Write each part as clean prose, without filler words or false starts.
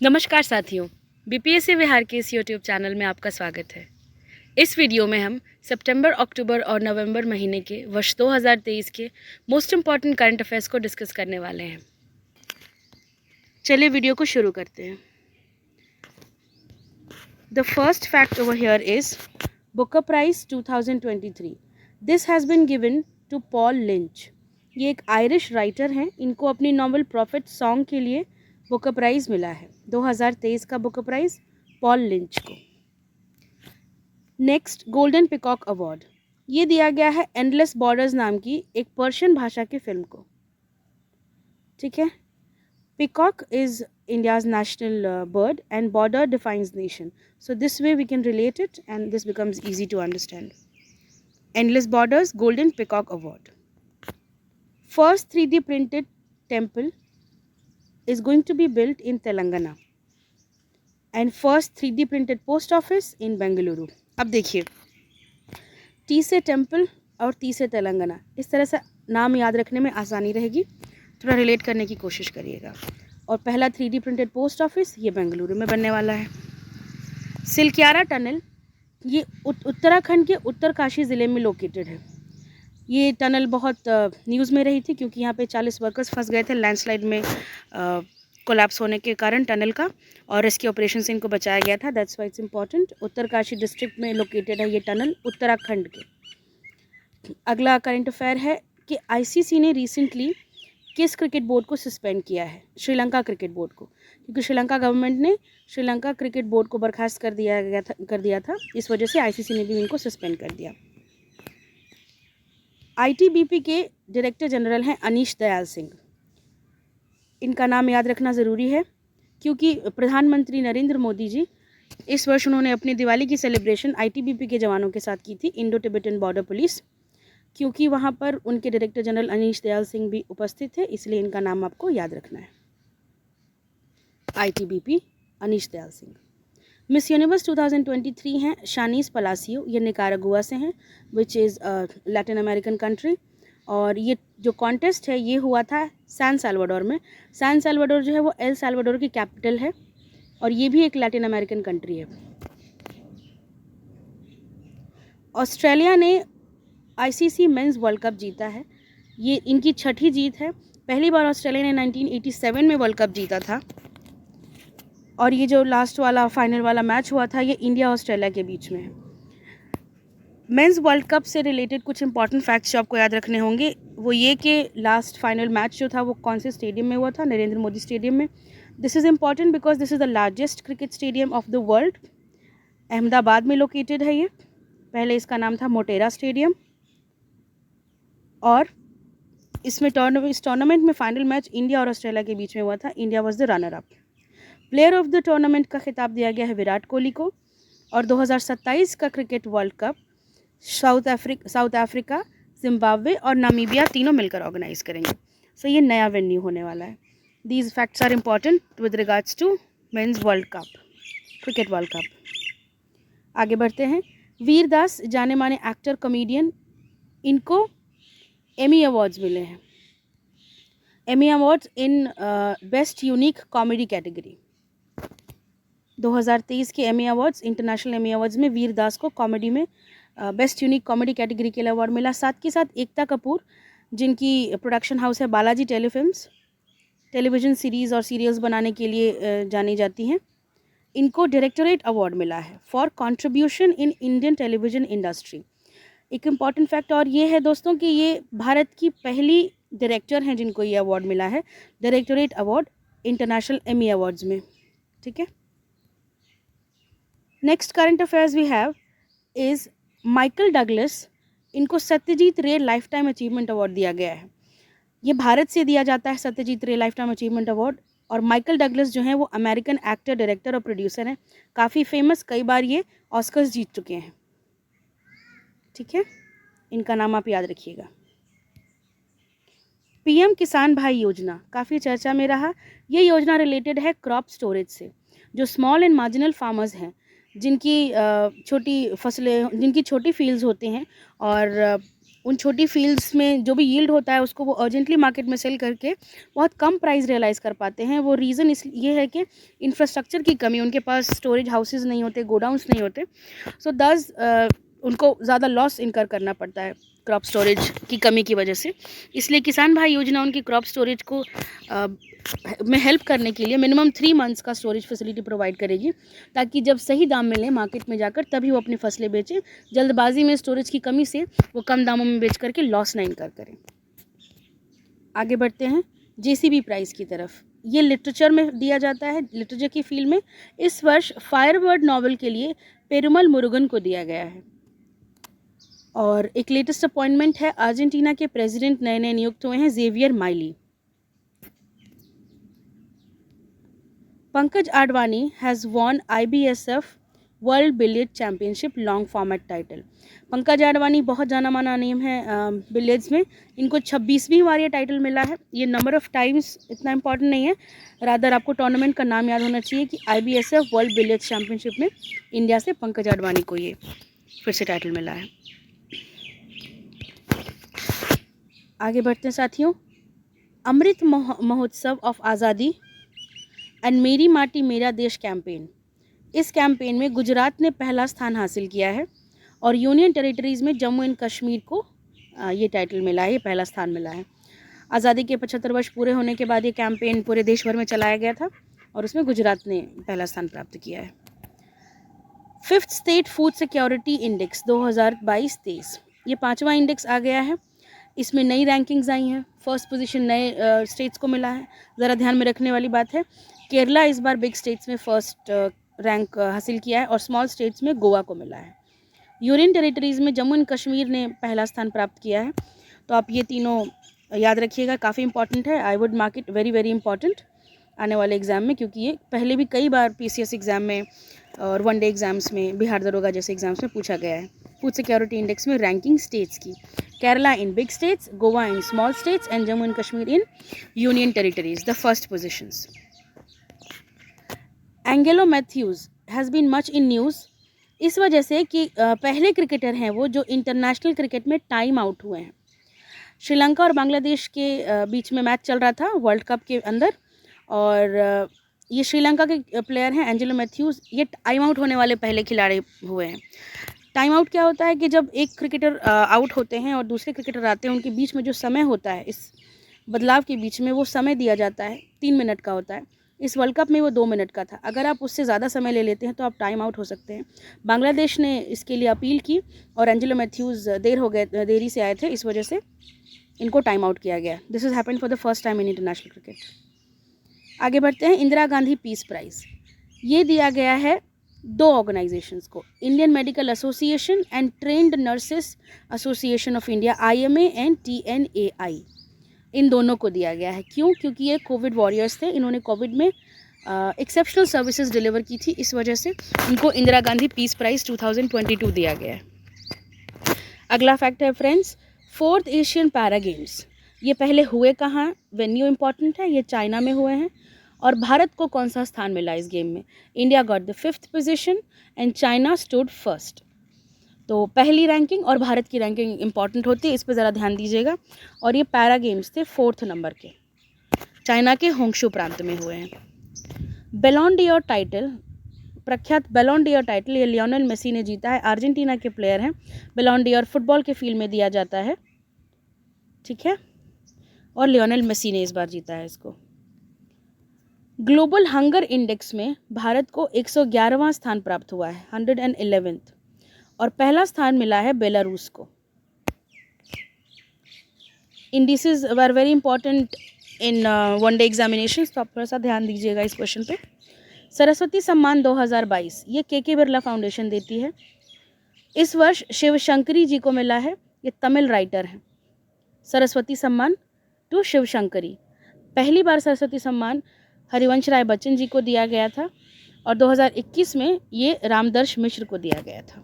नमस्कार साथियों, बीपीएससी बिहार के इस यूट्यूब चैनल में आपका स्वागत है। इस वीडियो में हम सितंबर, अक्टूबर और नवंबर महीने के वर्ष 2023 के मोस्ट इम्पॉर्टेंट करंट अफेयर्स को डिस्कस करने वाले हैं। चलिए वीडियो को शुरू करते हैं। The first fact over here is Booker prize 2023 this has been given to Paul Lynch. ये एक आयरिश राइटर हैं। इनको अपनी नॉवल प्रॉफिट सॉन्ग के लिए बुकर प्राइज़ मिला है। 2023 का बुकर प्राइज़ पॉल लिंच को। नेक्स्ट, गोल्डन पिकॉक अवार्ड ये दिया गया है एंडलेस बॉर्डर्स नाम की एक पर्शियन भाषा की फिल्म को। ठीक है। Peacock is India's national bird and border defines nation, so this way we can relate it and this becomes easy to understand. Endless borders golden peacock award. First 3D printed temple is going to be built in Telangana and first 3D printed post office in Bengaluru। अब देखिए, T से temple और T से तेलंगाना, इस तरह से नाम याद रखने में आसानी रहेगी। थोड़ा रिलेट करने की कोशिश करिएगा। और पहला 3D प्रिंटेड पोस्ट ऑफिस ये बेंगलुरु में बनने वाला है। सिलक्यारा टनल ये उत्तराखंड के उत्तरकाशी ज़िले में लोकेटेड है। ये टनल बहुत न्यूज़ में रही थी क्योंकि यहाँ पे 40 वर्कर्स फंस गए थे लैंडस्लाइड में कोलैप्स होने के कारण टनल का, और रेस्क्यू ऑपरेशन से इनको बचाया गया था। That's why it's important. Uttarkashi district में लोकेटेड है ये टनल, उत्तराखंड के। अगला करंट अफेयर है कि आईसीसी ने रिसेंटली किस क्रिकेट बोर्ड को सस्पेंड किया है? श्रीलंका क्रिकेट बोर्ड को, क्योंकि श्रीलंका गवर्नमेंट ने श्रीलंका क्रिकेट बोर्ड को बर्खास्त कर दिया था। इस वजह से आईसीसी ने भी इनको सस्पेंड कर दिया। आईटीबीपी के डायरेक्टर जनरल हैं अनीश दयाल सिंह। इनका नाम याद रखना ज़रूरी है क्योंकि प्रधानमंत्री नरेंद्र मोदी जी इस वर्ष उन्होंने अपनी दिवाली की सेलिब्रेशन आईटीबीपी के जवानों के साथ की थी, इंडो टिबेटन बॉर्डर पुलिस, क्योंकि वहाँ पर उनके डायरेक्टर जनरल अनीश दयाल सिंह भी उपस्थित थे, इसलिए इनका नाम आपको याद रखना है। ITBP Anish Dayal Singh. Miss universe 2023 हैं शानीस पलासियो, ये निकारागुआ से हैं, which is Latin American country. और ये जो कॉन्टेस्ट है ये हुआ था सैन साल्वाडोर में। सैन साल्वाडोर जो है वो एल साल्वाडोर की कैपिटल है और ये भी एक लैटिन अमेरिकन कंट्री है। ऑस्ट्रेलिया ने आईसीसी मेंस वर्ल्ड कप जीता है। ये इनकी छठी जीत है। पहली बार ऑस्ट्रेलिया ने 1987 में वर्ल्ड कप जीता था, और ये जो लास्ट वाला फाइनल वाला मैच हुआ था ये इंडिया ऑस्ट्रेलिया के बीच में है। मेंस वर्ल्ड कप से रिलेटेड कुछ इंपॉर्टेंट फैक्ट्स जो आपको याद रखने होंगे वो ये कि लास्ट फाइनल मैच जो था वो कौन से स्टेडियम में हुआ था? नरेंद्र मोदी स्टेडियम में। This is important because this is the largest cricket stadium of the world. Ahmedabad में लोकेटेड है ये। पहले इसका नाम था मोटेरा स्टेडियम, और इसमें इस टूर्नामेंट में फाइनल मैच इंडिया और ऑस्ट्रेलिया के बीच में हुआ था। India was the runner up. Player of the tournament का खिताब दिया गया है विराट कोहली को। और 2027 का cricket world cup south Africa, Zimbabwe और नामीबिया तीनों मिलकर ऑर्गेनाइज करेंगे। सो ये नया वेन्यू होने वाला है। These facts are important with regards to men's world cup, cricket world cup. आगे बढ़ते हैं। वीर दास जाने माने एक्टर कॉमेडियन, इनको एमी अवार्ड्स मिले हैं। Emmy awards in best unique comedy category. 2023 के Emmy awards, international Emmy awards में वीर दास को कॉमेडी में बेस्ट यूनिक कॉमेडी कैटेगरी के लिए अवार्ड मिला। साथ के साथ एकता कपूर, जिनकी प्रोडक्शन हाउस है बालाजी टेलीफिल्म्स, टेलीविज़न सीरीज़ और सीरियल्स बनाने के लिए जानी जाती हैं, इनको डायरेक्टरेट अवार्ड मिला है for contribution in Indian television industry. एक इम्पॉर्टेंट फैक्ट और ये है दोस्तों कि ये भारत की पहली डायरेक्टर हैं जिनको ये अवार्ड मिला है, directorate award international Emmy awards में। ठीक है। Next current affairs we have is Michael Douglas, इनको सत्यजीत रे लाइफ टाइम अचीवमेंट अवार्ड दिया गया है। ये भारत से दिया जाता है सत्यजीत रे लाइफ टाइम अचीवमेंट अवार्ड। और माइकल डगलस जो हैं वो अमेरिकन एक्टर, डायरेक्टर और प्रोड्यूसर हैं, काफ़ी फेमस, कई बार ये ऑस्कर्स जीत चुके हैं। ठीक है, इनका नाम आप याद रखिएगा। पीएम किसान भाई योजना काफ़ी चर्चा में रहा। ये योजना रिलेटेड है क्रॉप स्टोरेज से। जो स्मॉल एंड मार्जिनल फार्मर्स हैं, जिनकी छोटी फसलें, जिनकी छोटी फील्ड्स होते हैं और उन छोटी फील्ड्स में जो भी यील्ड होता है उसको वो अर्जेंटली मार्केट में सेल करके बहुत कम प्राइस रियलाइज़ कर पाते हैं। वो रीज़न इस ये है कि इंफ्रास्ट्रक्चर की कमी, उनके पास स्टोरेज हाउसेज़ नहीं होते, गोडाउंस नहीं होते, सो दस उनको ज़्यादा लॉस इनकर करना पड़ता है क्रॉप स्टोरेज की कमी की वजह से। इसलिए किसान भाई योजना उनकी क्रॉप स्टोरेज को में हेल्प करने के लिए मिनिमम 3 मंथ्स का स्टोरेज फैसिलिटी प्रोवाइड करेगी, ताकि जब सही दाम मिले मार्केट में जाकर तभी वो अपनी फसलें बेचें। जल्दबाजी में स्टोरेज की कमी से वो कम दामों में बेच करके लॉस ना इनकर करें। आगे बढ़ते हैं जेसीबी प्राइज़ की तरफ। ये लिटरेचर में दिया जाता है, लिटरेचर की फील्ड में। इस वर्ष फायरबर्ड नॉवल के लिए पेरुमल मुरुगन को दिया गया है। और एक लेटेस्ट अपॉइंटमेंट है, अर्जेंटीना के प्रेसिडेंट नए नए नियुक्त हुए हैं, Javier Milei. Pankaj Advani has won IBSF world billiard championship long format title. Pankaj Advani बहुत जाना माना नेम है बिलियर्ड्स में। इनको 26वीं बार ये टाइटल मिला है। ये नंबर ऑफ टाइम्स इतना इंपॉर्टेंट नहीं है, रादर आपको टूर्नामेंट का नाम याद होना चाहिए कि IBSF वर्ल्ड बिलियर्ड चैम्पियनशिप में इंडिया से पंकज आडवाणी को ये फिर से टाइटल मिला है। आगे बढ़ते हैं साथियों, अमृत महोत्सव ऑफ आज़ादी एंड मेरी माटी मेरा देश कैंपेन। इस कैंपेन में गुजरात ने पहला स्थान हासिल किया है और यूनियन टेरिटरीज़ में जम्मू एंड कश्मीर को ये टाइटल मिला है, ये पहला स्थान मिला है। आज़ादी के 75 वर्ष पूरे होने के बाद ये कैंपेन पूरे देश भर में चलाया गया था और उसमें गुजरात ने पहला स्थान प्राप्त किया है। 5th state food security index 2022-23, ये 5वां इंडेक्स आ गया है। इसमें नई रैंकिंग्स आई हैं। फर्स्ट पोजीशन नए स्टेट्स को मिला है। ज़रा ध्यान में रखने वाली बात है, केरला इस बार बिग स्टेट्स में फर्स्ट रैंक हासिल किया है और स्मॉल स्टेट्स में गोवा को मिला है। यूनियन टेरिटरीज़ में जम्मू एंड कश्मीर ने पहला स्थान प्राप्त किया है। तो आप ये तीनों याद रखिएगा, काफ़ी इंपॉर्टेंट है। I would mark it very very important आने वाले एग्ज़ाम में, क्योंकि ये पहले भी कई बार PCS एग्ज़ाम में और वनडे एग्ज़ाम्स में, बिहार दरोगा जैसे एग्ज़ाम्स में पूछा गया है। फूड सिक्योरिटी इंडेक्स में रैंकिंग स्टेट्स की, Kerala in big states, Goa in small states and Jammu and Kashmir in union territories, the first positions. Angelo Mathews has been much in news, इस वजह से कि पहले क्रिकेटर हैं वो जो इंटरनेशनल क्रिकेट में टाइम आउट हुए हैं। श्रीलंका और बांग्लादेश के बीच में मैच चल रहा था वर्ल्ड कप के अंदर, और ये श्रीलंका के प्लेयर हैं एंजेलो मैथ्यूज़, ये टाइम आउट होने वाले पहले खिलाड़ी हुए हैं। टाइम आउट क्या होता है कि जब एक क्रिकेटर आउट होते हैं और दूसरे क्रिकेटर आते हैं, उनके बीच में जो समय होता है, इस बदलाव के बीच में वो समय दिया जाता है, 3 मिनट का होता है। इस वर्ल्ड कप में वो 2 मिनट का था। अगर आप उससे ज़्यादा समय ले लेते हैं तो आप टाइम आउट हो सकते हैं। बांग्लादेश ने इसके लिए अपील की और एंजेलो मैथ्यूज़ देरी से आए थे, इस वजह से इनको टाइम आउट किया गया। This is happened for the first time in international cricket. आगे बढ़ते हैं, इंदिरा गांधी पीस प्राइज़ ये दिया गया है 2 ऑर्गेनाइजेशंस को, Indian medical association and trend nurses association of India IMA and TNAI, इन दोनों को दिया गया है। क्यों? क्योंकि ये कोविड वॉरियर्स थे, इन्होंने कोविड में एक्सेप्शनल सर्विसेज डिलीवर की थी, इस वजह से इनको इंदिरा गांधी पीस प्राइज़ 2022 दिया गया है। अगला फैक्ट है friends, 4th Asian para games ये पहले हुए कहाँ, वेन्यू इंपॉर्टेंट है, ये चाइना में हुए हैं। और भारत को कौन सा स्थान मिला इस गेम में? India got the 5th position and China stood first. तो पहली रैंकिंग और भारत की रैंकिंग इंपॉर्टेंट होती है, इस पर ज़रा ध्यान दीजिएगा। और ये पैरा गेम्स थे 4th नंबर के, चाइना के होंगशू प्रांत में हुए हैं। बैलोन ड'ओर टाइटल, प्रख्यात बैलोन ड'ओर टाइटल ये लियोनेल मेसी ने जीता है, अर्जेंटीना के प्लेयर हैं। बैलोन ड'ओर फुटबॉल के फील्ड में दिया जाता है, ठीक है, और लियोनेल मेसी ने इस बार जीता है इसको। ग्लोबल हंगर इंडेक्स में भारत को 111वां स्थान प्राप्त हुआ है, 111th, और पहला स्थान मिला है बेलारूस को। Indices were very important in one day examinations, तो आप थोड़ा सा ध्यान दीजिएगा इस क्वेश्चन पे। सरस्वती सम्मान 2022 ये के बिरला फाउंडेशन देती है। इस वर्ष शिवशंकरी जी को मिला है, ये तमिल राइटर हैं। सरस्वती सम्मान टू शिवशंकरी, पहली बार सरस्वती सम्मान हरिवंश राय बच्चन जी को दिया गया था और 2021 में ये रामदर्श मिश्र को दिया गया था।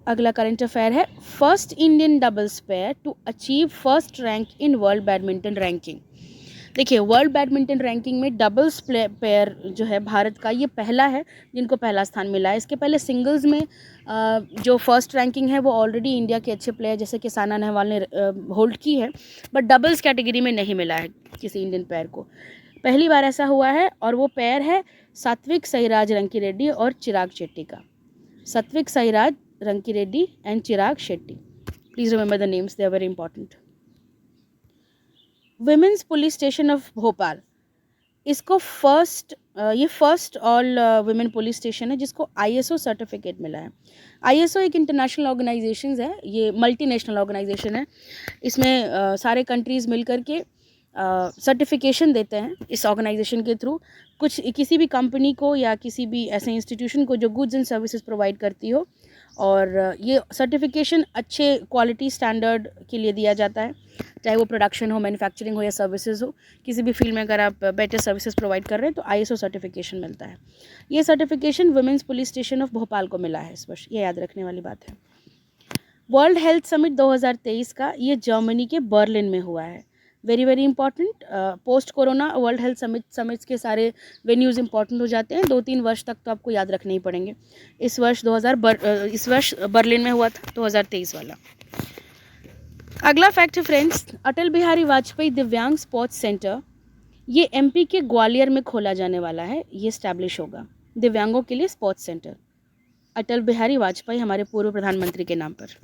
अगला करंट अफेयर है, first Indian doubles pair to achieve first rank in world badminton ranking. देखिए वर्ल्ड बैडमिंटन रैंकिंग में डबल्स पेयर जो है भारत का ये पहला है जिनको पहला स्थान मिला है। इसके पहले सिंगल्स में जो फर्स्ट रैंकिंग है वो ऑलरेडी इंडिया के अच्छे प्लेयर जैसे कि साइना नेहवाल ने होल्ड की है, बट डबल्स कैटेगरी में नहीं मिला है किसी इंडियन पेयर को। पहली बार ऐसा हुआ है और वो पेयर है सात्विक साईराज रंकीरेड्डी और चिराग शेट्टी का। Satwik Sairaj Rankireddy and Chirag Shetty, please remember the names, they are very important. Women's police station of Bhopal, इसको ये first all women police station है जिसको ISO सर्टिफिकेट मिला है। ISO एक इंटरनेशनल ऑर्गेनाइजेशन है, ये मल्टीनेशनल ऑर्गेनाइजेशन है। इसमें सारे कंट्रीज़ मिल कर के सर्टिफिकेशन देते हैं इस ऑर्गेनाइजेशन के थ्रू। कुछ किसी भी कंपनी को या किसी भी ऐसे इंस्टीट्यूशन को जो गुड्स एंड सर्विसेज प्रोवाइड करती हो, और ये सर्टिफिकेशन अच्छे क्वालिटी स्टैंडर्ड के लिए दिया जाता है, चाहे वो प्रोडक्शन हो, मैन्युफैक्चरिंग हो या सर्विसेज हो। किसी भी फील्ड में अगर आप बेटर सर्विसेज प्रोवाइड कर रहे हैं तो ISO सर्टिफिकेशन मिलता है। ये certification women's police station of Bhopal को मिला है इस वर्ष, ये याद रखने वाली बात है। वर्ल्ड हेल्थ समिट 2023 का ये जर्मनी के बर्लिन में हुआ है। Very very important. Post corona world health summits के सारे वेन्यूज़ इंपॉर्टेंट हो जाते हैं। 2-3 वर्ष तक तो आपको याद रखने ही पड़ेंगे। इस वर्ष बर्लिन में हुआ था 2023 वाला। अगला फैक्ट है फ्रेंड्स, अटल बिहारी वाजपेयी दिव्यांग स्पोर्ट्स सेंटर ये MP के ग्वालियर में खोला जाने वाला है। ये स्टैब्लिश होगा दिव्यांगों के लिए स्पोर्ट्स सेंटर, अटल बिहारी वाजपेयी हमारे पूर्व प्रधानमंत्री के नाम पर।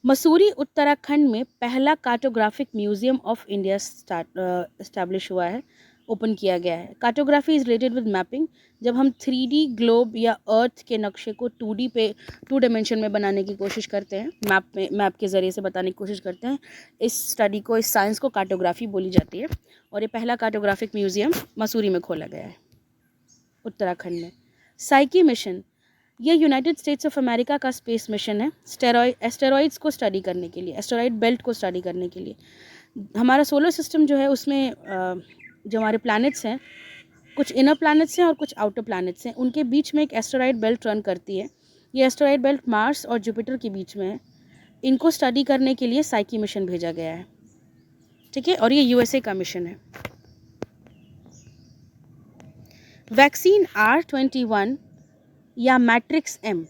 मसूरी उत्तराखंड में पहला cartographic museum of India establish हुआ है, ओपन किया गया है। Cartography is related with mapping. जब हम 3D ग्लोब या अर्थ के नक्शे को 2D पे 2 डायमेंशन में बनाने की कोशिश करते हैं, मैप के ज़रिए से बताने की कोशिश करते हैं, इस स्टडी को, इस साइंस को कार्टोग्राफी बोली जाती है। और ये पहला कार्टोग्राफिक म्यूजियम मसूरी में खोला गया है उत्तराखंड में। साइकी मिशन, ये यूनाइटेड स्टेट्स ऑफ अमेरिका का स्पेस मिशन है एस्टेरॉइड्स को स्टडी करने के लिए, एस्टेरॉइड बेल्ट को स्टडी करने के लिए। हमारा सोलर सिस्टम जो है उसमें जो हमारे प्लैनेट्स हैं, कुछ इनर प्लैनेट्स हैं और कुछ आउटर प्लैनेट्स हैं, उनके बीच में एक एस्टेरॉइड बेल्ट रन करती है। ये एस्टेरॉइड बेल्ट मार्स और जुपिटर के बीच में है। इनको स्टडी करने के लिए साइकी मिशन भेजा गया है, ठीक है, और ये USA का मिशन है। वैक्सीन R21 या मैट्रिक्स M,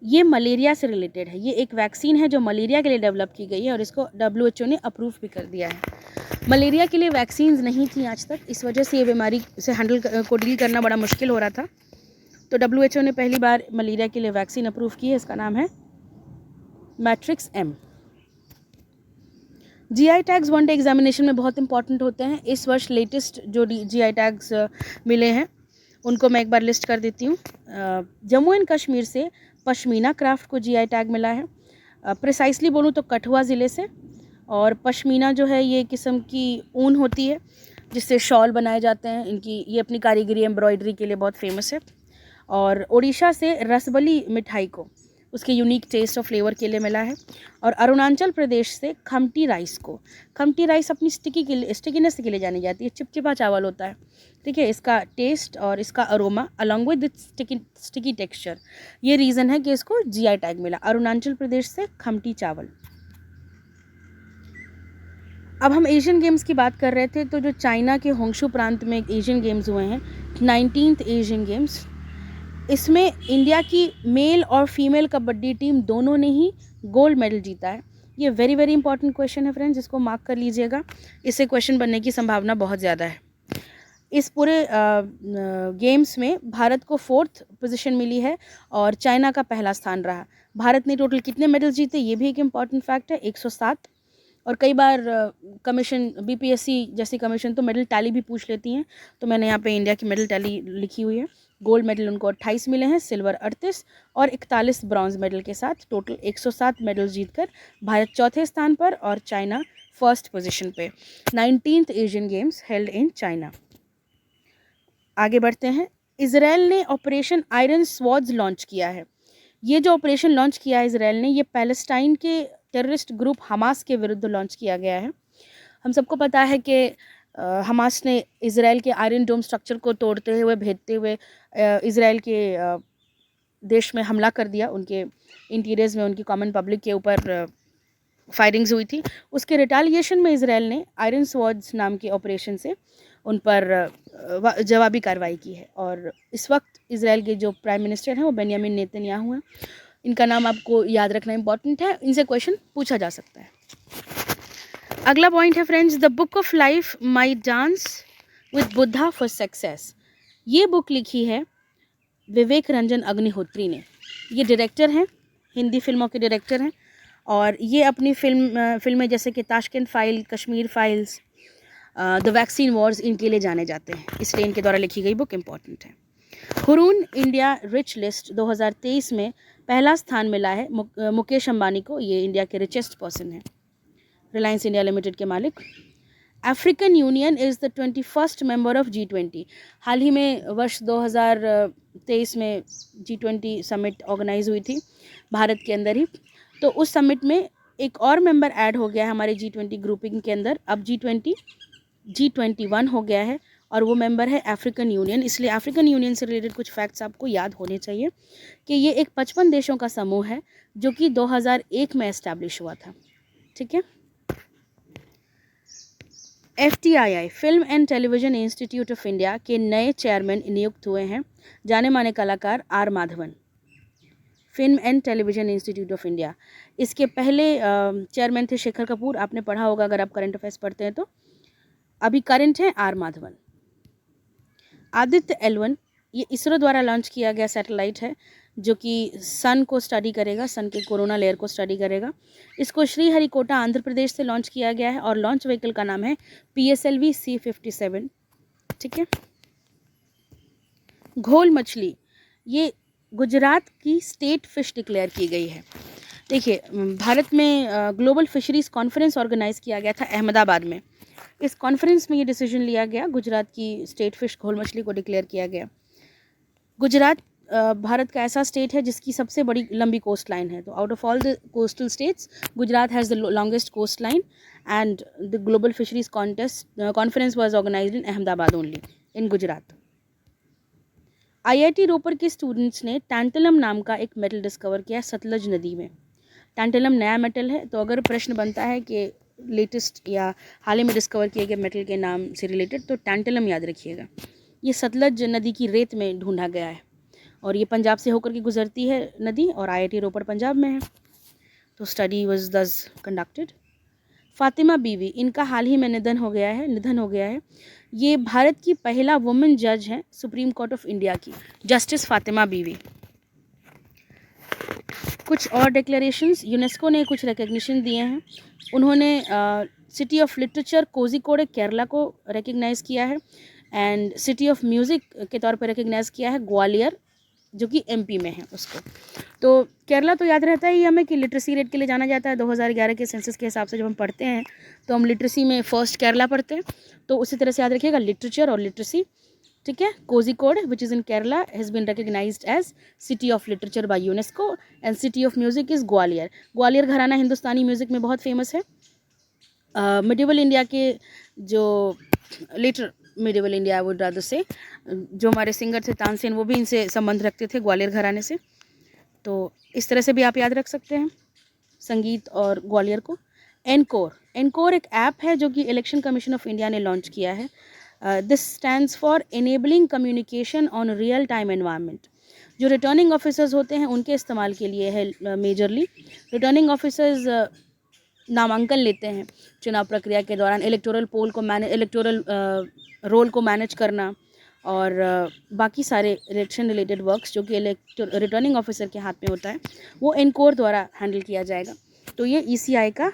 ये मलेरिया से रिलेटेड है। ये एक वैक्सीन है जो मलेरिया के लिए डेवलप की गई है और इसको WHO ने अप्रूव भी कर दिया है। मलेरिया के लिए वैक्सीन्स नहीं थी आज तक, इस वजह से ये बीमारी से डील करना बड़ा मुश्किल हो रहा था। तो WHO ने पहली बार मलेरिया के लिए वैक्सीन अप्रूव की है, इसका नाम है matrix M। GI tags one day examination में बहुत इंपॉर्टेंट होते हैं। इस वर्ष लेटेस्ट जो GI टैग्स मिले हैं उनको मैं एक बार लिस्ट कर देती हूँ। जम्मू एंड कश्मीर से पश्मीना क्राफ्ट को GI टैग मिला है, प्रिसाइसली बोलूँ तो कठुआ ज़िले से। और पश्मीना जो है ये किस्म की ऊन होती है जिससे शॉल बनाए जाते हैं। इनकी ये अपनी कारीगरी एम्ब्रॉयडरी के लिए बहुत फेमस है। और उड़ीसा से रसबली मिठाई को उसके यूनिक टेस्ट और फ्लेवर के लिए मिला है। और अरुणाचल प्रदेश से खमटी राइस को, खमटी राइस अपनी स्टिकीनेस के लिए जानी जाती है, चिपचिपा चावल होता है, ठीक है, इसका टेस्ट और इसका aroma along with sticky texture, ये रीज़न है कि इसको GI टैग मिला, अरुणाचल प्रदेश से खमटी चावल। अब हम एशियन गेम्स की बात कर रहे थे, तो जो चाइना के होंगशू प्रांत में एशियन गेम्स हुए हैं, 19th एशियन गेम्स, इसमें इंडिया की मेल और फीमेल कबड्डी टीम दोनों ने ही गोल्ड मेडल जीता है। ये वेरी वेरी इंपॉर्टेंट क्वेश्चन है फ्रेंड्स, इसको मार्क कर लीजिएगा, इससे क्वेश्चन बनने की संभावना बहुत ज़्यादा है। इस पूरे गेम्स में भारत को 4th पोजीशन मिली है और चाइना का पहला स्थान रहा। भारत ने टोटल कितने मेडल जीते, ये भी एक इम्पॉर्टेंट फैक्ट है, 107। और कई बार कमीशन, BPSC जैसी कमीशन तो मेडल टैली भी पूछ लेती हैं, तो मैंने यहाँ पे इंडिया की मेडल टैली लिखी हुई है। गोल्ड मेडल उनको 28 मिले हैं, सिल्वर 38 और 41 ब्रॉन्ज मेडल के साथ टोटल 107 मेडल जीतकर भारत चौथे स्थान पर और चाइना 1st पोजीशन पे। 19th Asian games held in China. आगे बढ़ते हैं। इजराइल ने ऑपरेशन आयरन स्वॉर्ड्स लॉन्च किया है। ये जो ऑपरेशन लॉन्च किया है इजराइल ने, ये पैलेस्टाइन के टेररिस्ट ग्रुप हमास के विरुद्ध लॉन्च किया गया है। हम सबको पता है कि हमास ने इजराइल के आयरन डोम स्ट्रक्चर को तोड़ते हुए, भेदते हुए इजराइल के देश में हमला कर दिया, उनके इंटीरियर्स में, उनकी कॉमन पब्लिक के ऊपर फायरिंग्स हुई थी, उसके रिटालिएशन में इसराइल ने आयरन स्वॉर्ड्स नाम के ऑपरेशन से उन पर जवाबी कार्रवाई की है। और इस वक्त इसराइल के जो प्राइम मिनिस्टर हैं वो बेंयामिन नेतन्याहू हैं। इनका नाम आपको याद रखना इंपॉर्टेंट है, इनसे क्वेश्चन पूछा जा सकता है। अगला पॉइंट है friends, the book of life my dance with Buddha for success. ये बुक लिखी है विवेक रंजन अग्निहोत्री ने। ये डायरेक्टर हैं, हिंदी फिल्मों के डायरेक्टर हैं, और ये अपनी फिल्में जैसे कि Tashkent file, Kashmir files, the vaccine Wars, इनके लिए जाने जाते हैं, इसलिए इनके द्वारा लिखी गई बुक इम्पॉर्टेंट है। हुरून इंडिया रिच लिस्ट 2023 में पहला स्थान मिला है मुकेश अंबानी को। ये इंडिया के रिचेस्ट पर्सन हैं, रिलायंस इंडिया लिमिटेड के मालिक। African union is the 21st member of G20। हाल ही में वर्ष 2023 में G20 समिट ऑर्गेनाइज हुई थी भारत के अंदर ही। तो उस समिट में एक और मेंबर ऐड हो गया है हमारे G20 ग्रुपिंग के अंदर। अब G21 हो गया है और वो मेंबर है अफ्रीकन यूनियन। इसलिए अफ्रीकन यूनियन से रिलेटेड कुछ फैक्ट्स आपको याद होने चाहिए कि ये एक 55 देशों का समूह है जो कि 2001 में एस्टैब्लिश हुआ था। ठीक है। FTII film and television institute of India के नए चेयरमैन नियुक्त हुए हैं जाने माने कलाकार R Madhavan. Film and television institute of India, इसके पहले चेयरमैन थे शेखर कपूर, आपने पढ़ा होगा अगर आप करंट अफेयर्स पढ़ते हैं तो। अभी करंट है आर माधवन। आदित्य L1 ये इसरो द्वारा लॉन्च किया गया सैटेलाइट है जो कि सन को स्टडी करेगा, सन के कोरोना लेयर को स्टडी करेगा। इसको श्रीहरिकोटा आंध्र प्रदेश से लॉन्च किया गया है और लॉन्च व्हीकल का नाम है PSLV C57। ठीक है। घोल मछली ये गुजरात की स्टेट फिश डिक्लेयर की गई है। देखिए, भारत में ग्लोबल फिशरीज कॉन्फ्रेंस ऑर्गेनाइज किया गया था अहमदाबाद में। इस कॉन्फ्रेंस में ये डिसीजन लिया गया, गुजरात की स्टेट फिश घोल मछली को डिक्लेयर किया गया। गुजरात भारत का ऐसा स्टेट है जिसकी सबसे बड़ी लंबी कोस्ट लाइन है। तो out of all the coastal states Gujarat has the longest coast line and the global fisheries conference was organised in Ahmedabad only in Gujarat. IIT Ropar के स्टूडेंट्स ने टैंटलम नाम का एक मेटल डिस्कवर किया सतलज नदी में। टैंटलम नया मेटल है, तो अगर प्रश्न बनता है कि लेटेस्ट या हाल ही में डिस्कवर किए गए मेटल के नाम से रिलेटेड तो टैंटलम याद रखिएगा। ये सतलज नदी की रेत में ढूंढा गया है और ये पंजाब से होकर के गुजरती है नदी और IIT रोपर पंजाब में है। तो स्टडी वाज दस कंडक्टेड। फातिमा बीवी, इनका हाल ही में निधन हो गया है। ये भारत की पहला वुमेन जज हैं सुप्रीम कोर्ट ऑफ इंडिया की, जस्टिस फातिमा बीवी। कुछ और डिक्लेरेशंस, यूनेस्को ने कुछ रिकग्निशन दिए हैं। उन्होंने city of literature Kozhikode Kerala को रिकग्नाइज़ किया है एंड सिटी ऑफ म्यूज़िक के तौर पर रिकग्नाइज़ किया है ग्वालियर जो कि MP में है उसको। तो केरला तो याद रहता ही हमें कि लिटरेसी रेट के लिए जाना जाता है। 2011 के सेंसस के हिसाब से जब हम पढ़ते हैं तो हम लिटरेसी में फर्स्ट केरला पढ़ते हैं, तो उसी तरह से याद रखिएगा लिटरेचर और लिटरेसी। ठीक है। Kozhikode which is in Kerala has been recognised as city of literature by UNESCO and city of music is Gwalior. Gwalior gharana Hindustani music में बहुत फेमस है। मिडिवल इंडिया के जो later medieval India would rather say जो हमारे सिंगर थे तानसेन, वो भी इनसे संबंध रखते थे ग्वालियर घराने से। तो इस तरह से भी आप याद रख सकते हैं संगीत और ग्वालियर को। एनकोर एक ऐप है जो कि इलेक्शन कमीशन ऑफ इंडिया ने लॉन्च किया है। This stands for enabling communication on real time environment. जो रिटर्निंग ऑफिसर्स होते हैं उनके इस्तेमाल के लिए है मेजरली। रिटर्निंग ऑफिसर्स नामांकन लेते हैं चुनाव प्रक्रिया के दौरान, इलेक्टोरल रोल को मैनेज करना और बाकी सारे इलेक्शन रिलेटेड वर्क्स जो कि रिटर्निंग ऑफिसर के हाथ में होता है वो एनकोर द्वारा हैंडल किया जाएगा। तो ये ECI का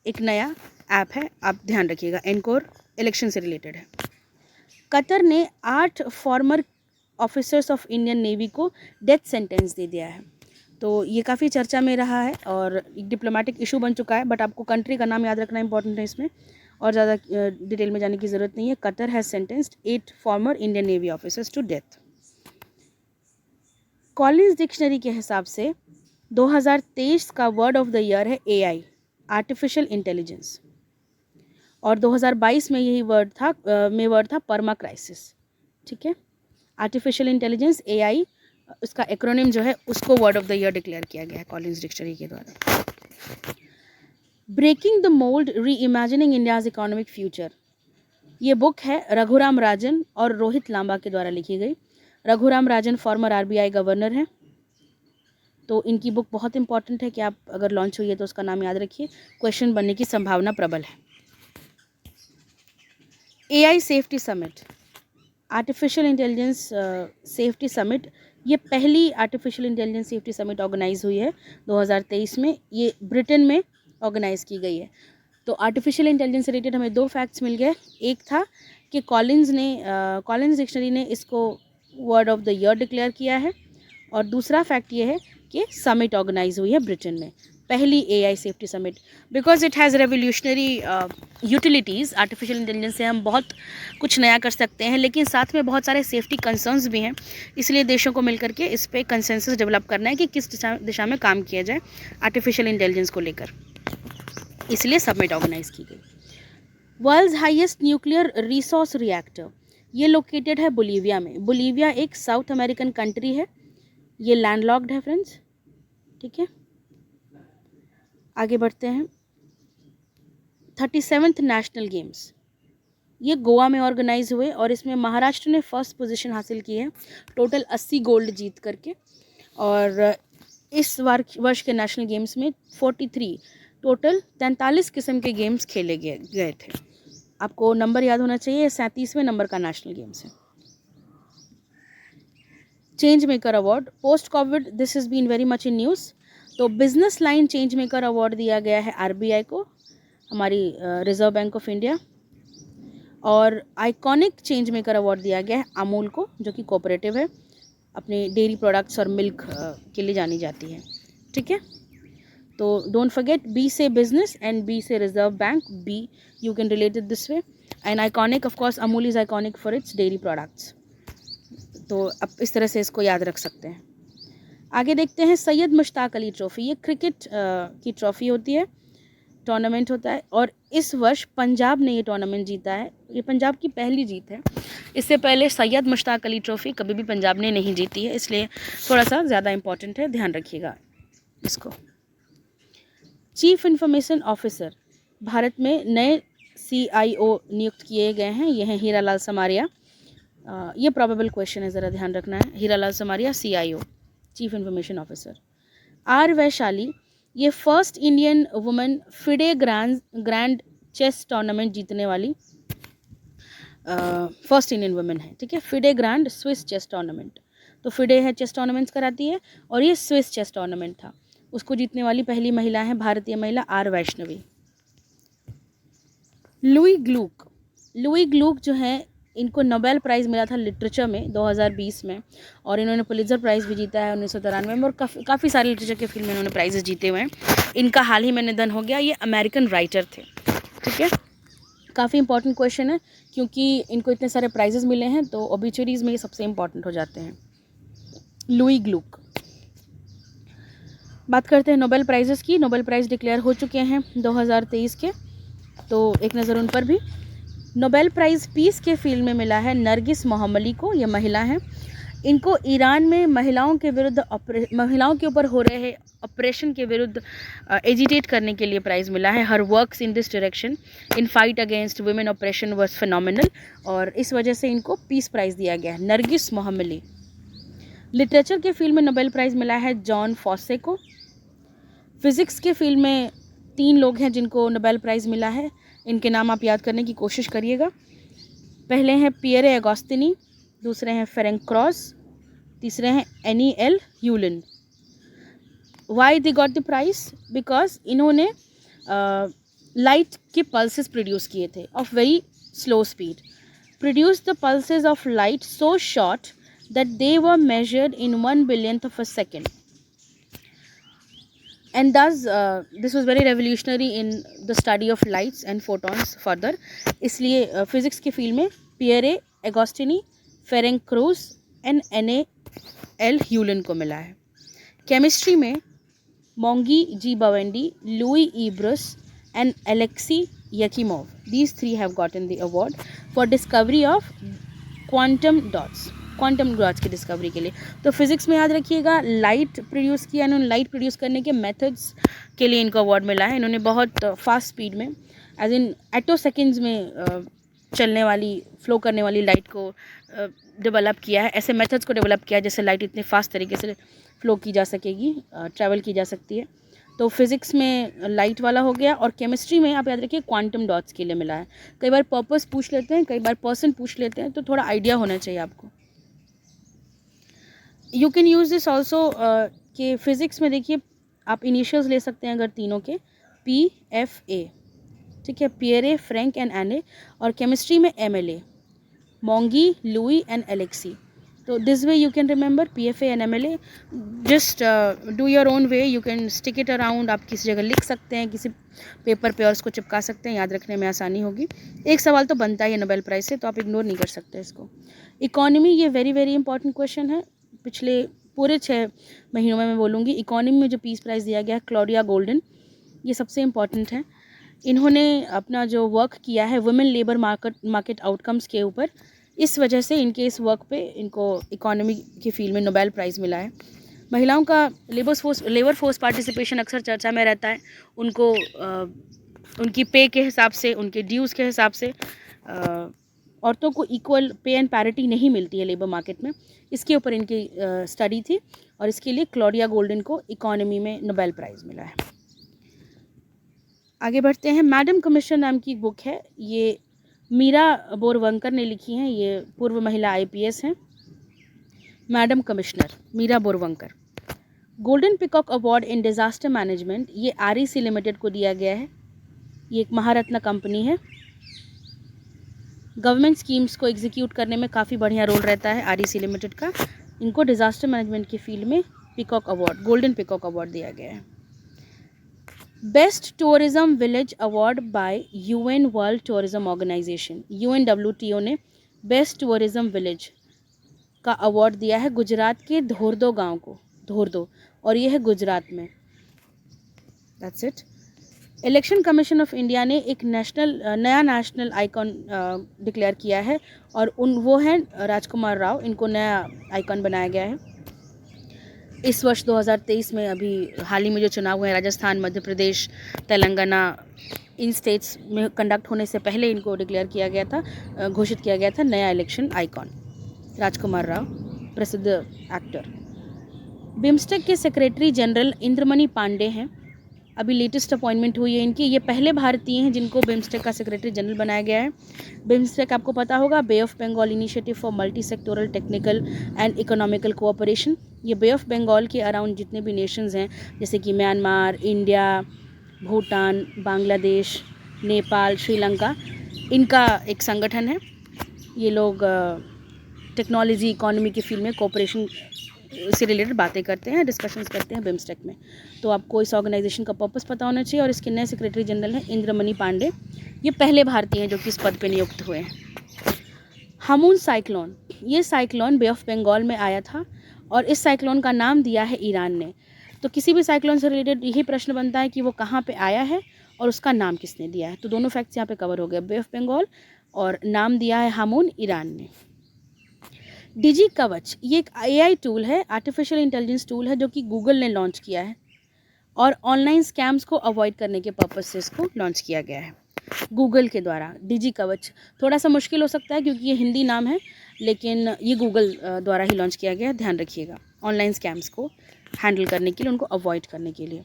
एक नया ऐप है, आप ध्यान रखिएगा। एनकोर इलेक्शन से रिलेटेड है। कतर ने 8 farmer officers of Indian navy को डेथ सेंटेंस दे दिया है। तो ये काफ़ी चर्चा में रहा है और एक डिप्लोमेटिक इशू बन चुका है, बट आपको कंट्री का नाम याद रखना इंपॉर्टेंट है इसमें, और ज़्यादा डिटेल में जाने की ज़रूरत नहीं है। Qatar has sentenced 8 former Indian navy officers to death. Collins dictionary के हिसाब से 2023 का वर्ड ऑफ द ईयर है AI, आर्टिफिशियल इंटेलिजेंस, और 2022 में यही वर्ड था परमा क्राइसिस। ठीक है। आर्टिफिशियल इंटेलिजेंस AI, उसका एक्रोनिम जो है उसको word of the year declare किया गया है कॉलिंस डिक्शनरी के द्वारा। ब्रेकिंग द मोल्ड री इमेजिनिंग इंडियाज इकोनॉमिक फ्यूचर, ये बुक है रघुराम राजन और रोहित लांबा के द्वारा लिखी गई। Raghuram Rajan farmer RBI governor हैं, तो इनकी बुक बहुत इंपॉर्टेंट है कि आप अगर लॉन्च हुई है तो उसका नाम याद रखिए, क्वेश्चन बनने की संभावना प्रबल है। AI safety summit, artificial intelligence safety summit, ये पहली artificial intelligence safety summit organise हुई है 2023 में। ये ब्रिटेन में ऑर्गेनाइज की गई है। तो आर्टिफिशियल इंटेलिजेंस से रिलेटेड हमें 2 फैक्ट्स मिल गए। एक था कि कॉलिंस डिक्शनरी ने इसको word of the year declare किया है, और दूसरा फैक्ट ये है कि समिट ऑर्गेनाइज हुई है ब्रिटेन में, पहली AI safety summit. Because it has revolutionary utilities, artificial intelligence से हम बहुत कुछ नया कर सकते हैं, लेकिन साथ में बहुत सारे सेफ्टी कंसर्न्स भी हैं। इसलिए देशों को मिलकर के इस पर कंसेंसस डेवलप करना है कि किस दिशा में काम किया जाए आर्टिफिशियल इंटेलिजेंस को लेकर, इसलिए समिट ऑर्गेनाइज की गई। World's highest nuclear resource reactor, ये लोकेटेड है बोलीविया में। बोलीविया एक साउथ अमेरिकन कंट्री है, ये लैंडलॉक्ड है फ्रेंड्स, ठीक है। आगे बढ़ते हैं। 37th नेशनल गेम्स, ये गोवा में ऑर्गेनाइज हुए और इसमें महाराष्ट्र ने फर्स्ट पोजीशन हासिल की है, टोटल 80 गोल्ड जीत करके। और इस वर्ष के नेशनल गेम्स में 43 किस्म के गेम्स खेले गए थे। आपको नंबर याद होना चाहिए, 37वें नंबर का नेशनल गेम्स है। Change maker award, post covid this has been very much in news. तो business line change maker award दिया गया है आरबीआई को, हमारी रिजर्व बैंक ऑफ इंडिया। और आइकॉनिक चेंज मेकर अवार्ड दिया गया है अमूल को, जो कि कोऑपरेटिव है, अपने डेयरी प्रोडक्ट्स और मिल्क के लिए जानी जाती है, ठीक है। तो डोंट फॉरगेट, बी से बिजनेस एंड बी से reserve bank, B you can relate it this way. And iconic, of course Amul is iconic for its dairy products. तो अब इस तरह से इसको याद रख सकते हैं। आगे देखते हैं सैयद मुश्ताक अली ट्रॉफ़ी, ये क्रिकेट की ट्रॉफ़ी होती है, टूर्नामेंट होता है, और इस वर्ष पंजाब ने ये टूर्नामेंट जीता है। ये पंजाब की पहली जीत है, इससे पहले सैयद मुश्ताक अली ट्रॉफ़ी कभी भी पंजाब ने नहीं जीती है, इसलिए थोड़ा सा ज़्यादा इंपॉर्टेंट है, ध्यान रखिएगा इसको। चीफ इंफॉर्मेशन ऑफिसर, भारत में नए CIO नियुक्त किए गए हैं, ये हैं हीरालाल समारिया। ये प्रोबेबल क्वेश्चन है, ज़रा ध्यान रखना है। Hiralal Samariya CIO, chief information officer. R Vaishali, ये first Indian women FIDE grand chess tournament जीतने वाली फर्स्ट इंडियन वुमेन है, ठीक है। FIDE grand Swiss chess tournament, तो फिडे है चेस टूर्नामेंट्स कराती है, और ये स्विस चेस टूर्नामेंट था, उसको जीतने वाली पहली महिला है भारतीय महिला आर वैष्णवी। लुई ग्लूक जो है, इनको नोबेल प्राइज़ मिला था लिटरेचर में 2020 में, और इन्होंने पुलित्ज़र प्राइज़ भी जीता है 1993 में, और काफ़ी सारे लिटरेचर के फील्ड में इन्होंने प्राइजेस जीते हुए हैं। इनका हाल ही में निधन हो गया। ये अमेरिकन राइटर थे, ठीक है। काफ़ी इंपॉर्टेंट क्वेश्चन है, क्योंकि इनको इतने सारे प्राइजेस मिले हैं, तो ओबिचुरीज़ में ये सबसे इंपॉर्टेंट हो जाते हैं। Louis Glueck. बात करते हैं नोबेल प्राइजेस की। नोबेल प्राइज़ डिक्लेयर हो चुके हैं 2023 के, तो एक नज़र उन पर भी। नोबेल प्राइज़ पीस के फील्ड में मिला है नरगिस मोहम्मदी को, ये महिला हैं। इनको ईरान में महिलाओं के ऊपर हो रहे ऑपरेशन के विरुद्ध एजिटेट करने के लिए प्राइज़ मिला है। हर works in this direction in fight against women operation was phenomenal, और इस वजह से इनको पीस प्राइज़ दिया गया है, नरगिस मोहम्मदी। लिटरेचर के फील्ड में नोबेल प्राइज़ मिला है जॉन फॉसे को। फिज़िक्स के फील्ड में 3 लोग हैं जिनको नोबेल प्राइज़ मिला है, इनके नाम आप याद करने की कोशिश करिएगा। पहले हैं पियरे अगोस्तिनी, दूसरे हैं फेरेंक क्रॉस, तीसरे हैं Anne L Huillier. Why they got the prize? Because इन्होंने लाइट के पल्सेस प्रोड्यूस किए थे of very slow speed, produce the pulses of light so short that they were measured in 1 billionth of a second, and thus this was very revolutionary in the study of lights and photons further. इसलिए physics के field में Pierre Agostini, Ferenc Krausz and Anne L. Huillier को मिला है। Chemistry में Moungi G Bawendi, Louis E Brus and Alexei Ekimov, these 3 have gotten the award for discovery of quantum dots. Quantum dots की discovery के लिए। तो physics में याद रखिएगा लाइट प्रोड्यूस किया इन्होंने, लाइट प्रोड्यूस करने के मेथड्स के लिए इनको अवार्ड मिला है। इन्होंने बहुत फास्ट स्पीड में एज इन एटो सेकेंड्स में चलने वाली फ्लो करने वाली लाइट को डेवलप किया है, ऐसे मेथड्स को डेवलप किया है जैसे लाइट इतने फास्ट तरीके से फ्लो की जा सकेगी, ट्रैवल की जा सकती है। तो फिज़िक्स में लाइट वाला हो गया, और केमिस्ट्री में आप याद रखिए क्वांटम डॉट्स के लिए मिला है। कई बार पर्पस पूछ लेते हैं, कई बार पर्सन पूछ लेते हैं, तो थोड़ा आइडिया होना चाहिए आपको। You can use this also कि फिज़िक्स में देखिए आप इनिशियल्स ले सकते हैं अगर तीनों के, PFA, ठीक है, पियरे, फ्रैंक एंड एने। और केमिस्ट्री में MLA, Moungi, Louis and Alexei. तो this way you can remember PFA and MLA। Just do your own way, you can stick it around, आप किसी जगह लिख सकते हैं, किसी पेपर पे और उसको चिपका सकते हैं, याद रखने में आसानी होगी। एक सवाल तो बनता ही है नोबेल प्राइज़ से, तो आप इग्नोर नहीं कर सकते इसको। इकोनॉमी, ये वेरी वेरी इंपॉर्टेंट क्वेश्चन है, पिछले पूरे 6 महीनों में मैं बोलूँगी। इकोनॉमी में जो पीस प्राइज़ दिया गया है क्लॉडिया गोल्डन, ये सबसे इम्पॉर्टेंट है। इन्होंने अपना जो वर्क किया है वुमेन लेबर मार्केट आउटकम्स के ऊपर, इस वजह से इनके इस वर्क पे इनको इकोनॉमी की फील्ड में नोबेल प्राइज़ मिला है। महिलाओं का लेबर फोर्स पार्टिसिपेशन अक्सर चर्चा में रहता है, उनको उनकी पे के हिसाब से, उनके ड्यूज़ के हिसाब से औरतों को इक्वल पे एंड पैरिटी नहीं मिलती है लेबर मार्केट में। इसके ऊपर इनकी स्टडी थी, और इसके लिए क्लॉडिया गोल्डन को इकोनॉमी में नोबेल प्राइज़ मिला है। आगे बढ़ते हैं। मैडम कमिश्नर नाम की बुक है, ये मीरा बोरवंकर ने लिखी हैं, ये पूर्व महिला IPS हैं। Madam commissioner Meera Borwankar. Golden peacock award in disaster management, ये REC लिमिटेड को दिया गया है। ये एक महारत्न कंपनी है। गवर्नमेंट स्कीम्स को एग्जीक्यूट करने में काफ़ी बढ़िया रोल रहता है REC लिमिटेड का। इनको डिज़ास्टर मैनेजमेंट की फील्ड में peacock award, golden peacock award दिया गया है। Best tourism village award by UN world tourism organisation, UNWTO ने बेस्ट टूरिज्म विलेज का अवार्ड दिया है गुजरात के धोरदो गांव को, धोरदो, और ये है गुजरात में। That's it. Election commission of India ने एक नया नेशनल आइकॉन डिक्लेयर किया है, और वो हैं राजकुमार राव, इनको नया आइकॉन बनाया गया है। इस वर्ष 2023 में अभी हाल ही में जो चुनाव हुए हैं राजस्थान, मध्य प्रदेश, तेलंगाना, इन स्टेट्स में कंडक्ट होने से पहले इनको डिक्लेयर किया गया था, घोषित किया गया था नया इलेक्शन आइकॉन। राजकुमार राव प्रसिद्ध एक्टर। बिम्स्टेक के सेक्रेटरी जनरल इंद्रमणि पांडे हैं, अभी लेटेस्ट अपॉइंटमेंट हुई है इनकी। ये पहले भारतीय हैं जिनको बिम्स्टेक का सेक्रेटरी जनरल बनाया गया है। बिम्स्टेक आपको पता होगा, bay of Bengal initiative for multi sectoral technical and economical cooperation. ये बे ऑफ बंगाल के अराउंड जितने भी नेशंस हैं, जैसे कि म्यांमार, इंडिया, भूटान, बांग्लादेश, नेपाल, श्रीलंका, इनका एक संगठन है। ये लोग टेक्नोलॉजी, इकोनॉमी की फील्ड में कोऑपरेशन से रिलेटेड बातें करते हैं, डिस्कशंस करते हैं बिम्स्टेक में। तो आपको इस ऑर्गेनाइजेशन का पर्पस पता होना चाहिए। और इसके नए सेक्रेटरी जनरल हैं इंद्रमणि पांडे, ये पहले भारतीय हैं जो कि इस पद पे नियुक्त हुए हैं। हमून साइक्लोन, ये साइक्लोन बे ऑफ बंगाल में आया था, और इस साइक्लोन का नाम दिया है ईरान ने। तो किसी भी साइक्लोन से रिलेटेड यही प्रश्न बनता है कि वो कहाँ पे आया है और उसका नाम किसने दिया है। तो दोनों फैक्ट्स यहाँ पे कवर हो गए, बे ऑफ बंगाल और नाम दिया है हमून, ईरान ने। डिजी कवच, ये एक AI टूल है, आर्टिफिशियल इंटेलिजेंस टूल है, जो कि गूगल ने लॉन्च किया है, और ऑनलाइन स्कैम्स को अवॉइड करने के पर्पस से इसको लॉन्च किया गया है गूगल के द्वारा। डिजी कवच थोड़ा सा मुश्किल हो सकता है क्योंकि ये हिंदी नाम है, लेकिन ये गूगल द्वारा ही लॉन्च किया गया है, ध्यान रखिएगा। ऑनलाइन स्कैम्स को हैंडल करने के लिए, उनको अवॉइड करने के लिए।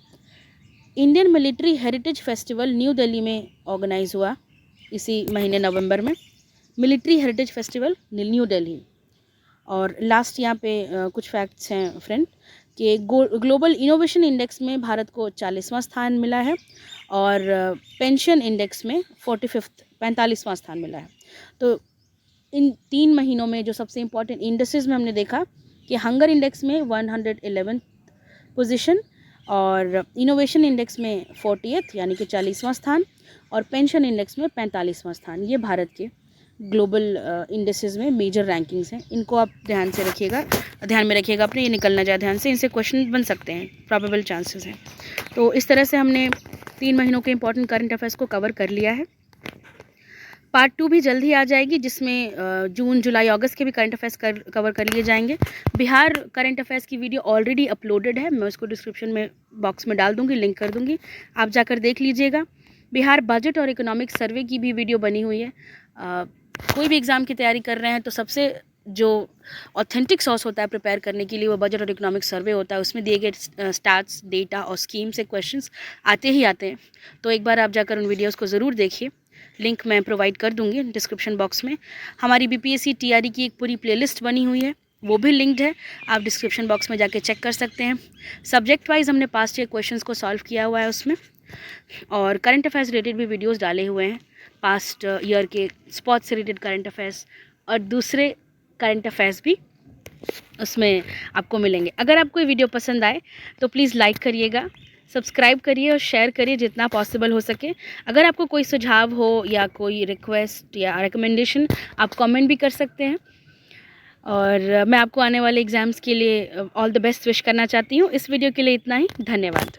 Indian military heritage festival new Delhi में ऑर्गेनाइज हुआ इसी महीने नवंबर में। Military heritage festival new Delhi. और लास्ट यहाँ पे कुछ फैक्ट्स हैं फ्रेंड, कि ग्लोबल इनोवेशन इंडेक्स में भारत को 40वां स्थान मिला है, और पेंशन इंडेक्स में 45वां स्थान मिला है। तो इन 3 महीनों में जो सबसे इम्पोर्टेंट इंडेक्सेस में हमने देखा कि हंगर इंडेक्स में 111 पोजीशन, और इनोवेशन इंडेक्स में 40th यानी कि 40वां स्थान, और पेंशन इंडेक्स में 45वां स्थान। ये भारत के ग्लोबल इंडेक्सेस में मेजर रैंकिंग्स हैं। इनको आप ध्यान से रखिएगा, ध्यान में रखिएगा अपने, ये निकल ना जाए ध्यान से, इनसे क्वेश्चन बन सकते हैं, प्रोबेबल चांसेस हैं। तो इस तरह से हमने 3 महीनों के इंपॉर्टेंट करंट अफेयर्स को कवर कर लिया है। पार्ट 2 भी जल्द ही आ जाएगी, जिसमें जून, जुलाई, अगस्त के भी करंट अफेयर्स कवर कर लिए जाएंगे। बिहार करंट अफेयर्स की वीडियो ऑलरेडी अपलोडेड है, मैं उसको डिस्क्रिप्शन में बॉक्स में डाल दूँगी, लिंक कर दूँगी, आप जाकर देख लीजिएगा। बिहार बजट और इकोनॉमिक सर्वे की भी वीडियो बनी हुई है। कोई भी एग्ज़ाम की तैयारी कर रहे हैं तो सबसे जो ऑथेंटिक सोर्स होता है प्रिपेयर करने के लिए वो बजट और इकोनॉमिक सर्वे होता है। उसमें दिए गए स्टैट्स, डेटा और स्कीम से क्वेश्चंस आते ही आते हैं, तो एक बार आप जाकर उन वीडियोस को ज़रूर देखिए। लिंक मैं प्रोवाइड कर दूंगी डिस्क्रिप्शन बॉक्स में। हमारी बीपीएससी टीआरई की एक पूरी प्लेलिस्ट बनी हुई है, वो भी लिंक्ड है, आप डिस्क्रिप्शन बॉक्स में जाके चेक कर सकते हैं। सब्जेक्ट वाइज हमने पास्ट ईयर क्वेश्चंस को सॉल्व किया हुआ है उसमें, और करंट अफेयर्स रिलेटेड भी वीडियोस डाले हुए हैं, पास्ट ईयर के स्पोर्ट्स से रिलेटेड करंट अफेयर्स और दूसरे करंट अफेयर्स भी उसमें आपको मिलेंगे। अगर आपको ये वीडियो पसंद आए तो प्लीज़ लाइक करिएगा, सब्सक्राइब करिए और शेयर करिए जितना पॉसिबल हो सके। अगर आपको कोई सुझाव हो या कोई रिक्वेस्ट या रिकमेंडेशन, आप कमेंट भी कर सकते हैं। और मैं आपको आने वाले एग्ज़ाम्स के लिए ऑल द बेस्ट विश करना चाहती हूँ। इस वीडियो के लिए इतना ही, धन्यवाद।